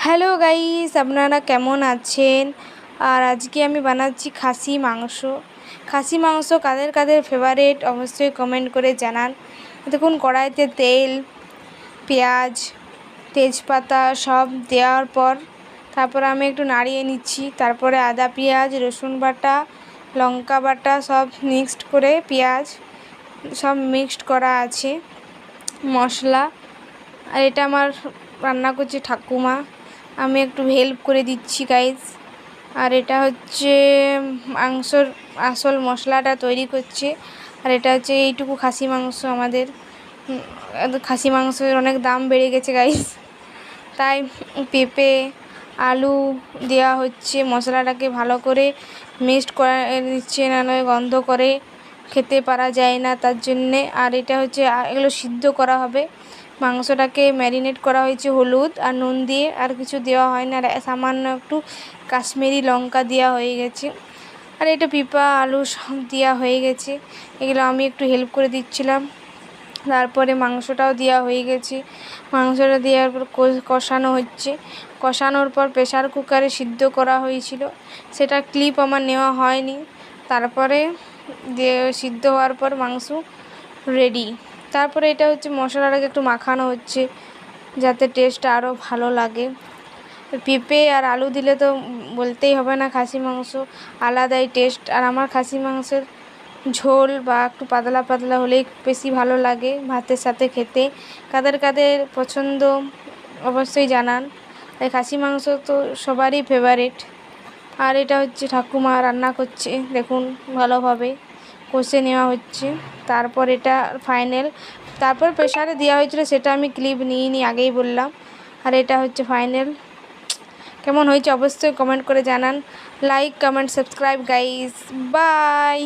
Hello guys, আপনারা কেমন আছেন? আর আজকে আমি বানাচ্ছি খাসি মাংস। খাসি মাংস কাদের কাদের ফেভারিট অবশ্যই কমেন্ট করে জানান। দেখুন, কড়াইতে তেল, পেঁয়াজ, তেজপাতা সব দেওয়ার পর তারপরে আমি একটু নাড়িয়ে নিচ্ছি। তারপরে আদা, পেঁয়াজ, রসুন বাটা, লঙ্কা বাটা সব মিক্সড করে, পেঁয়াজ সব মিক্সড করা আছে মশলা। আর এটা আমার রান্না করছে ঠাকুমা, আমি একটু হেল্প করে দিচ্ছি গাইজ। আর এটা হচ্ছে মাংসর আসল মশলাটা তৈরি করছে। আর এটা হচ্ছে এইটুকু খাসি মাংস আমাদের। খাসি মাংসের অনেক দাম বেড়ে গেছে গাইজ, তাই পেঁপে আলু দেওয়া হচ্ছে। মশলাটাকে ভালো করে মিক্সড করে দিচ্ছে, নাহলে গন্ধ করে খেতে পারা যায় না, তার জন্যে। আর এটা হচ্ছে এগুলো সিদ্ধ করা হবে। মাংসটাকে ম্যারিনেট করা হয়েছে হলুদ আর নুন দিয়ে, আর কিছু দেওয়া হয় না। আর সামান্য একটু কাশ্মীরি লঙ্কা দেওয়া হয়ে গেছে। আর এটা পিঁপা আলু সব দেওয়া হয়ে গেছে। এগুলো আমি একটু হেল্প করে দিচ্ছিলাম। তারপরে মাংসটাও দেওয়া হয়ে গেছে। মাংসটা দেওয়ার পর কষানো হচ্ছে। কষানোর পর প্রেসার কুকারে সিদ্ধ করা হয়েছিল, সেটা ক্লিপ আমার নেওয়া হয়নি। তারপরে সিদ্ধ হওয়ার পর মাংস রেডি। তারপরে এটা হচ্ছে মশলাটাকে একটু মাখানো হচ্ছে যাতে টেস্টটা আরও ভালো লাগে। পেঁপে আর আলু দিলে তো বলতেই হবে না, খাসি মাংস আলাদাই টেস্ট। আর আমার খাসি মাংসের ঝোল বা একটু পাতলা পাতলা হলেই বেশি ভালো লাগে ভাতের সাথে খেতে। কাদের কাদের পছন্দ অবশ্যই জানান। এই খাসি মাংস তো সবারই ফেভারিট। আর এটা হচ্ছে ঠাকুমা রান্না করছে, দেখুন ভালোভাবে কষে নেওয়া হচ্ছে। তারপর এটা ফাইনাল। তারপর প্রেসারে দেওয়া হয়েছিল, সেটা আমি ক্লিপ নিইনি, আগেই বললাম। আর এটা হচ্ছে ফাইনাল। কেমন হয়েছে অবশ্যই কমেন্ট করে জানান। Like, comment, subscribe guys, by.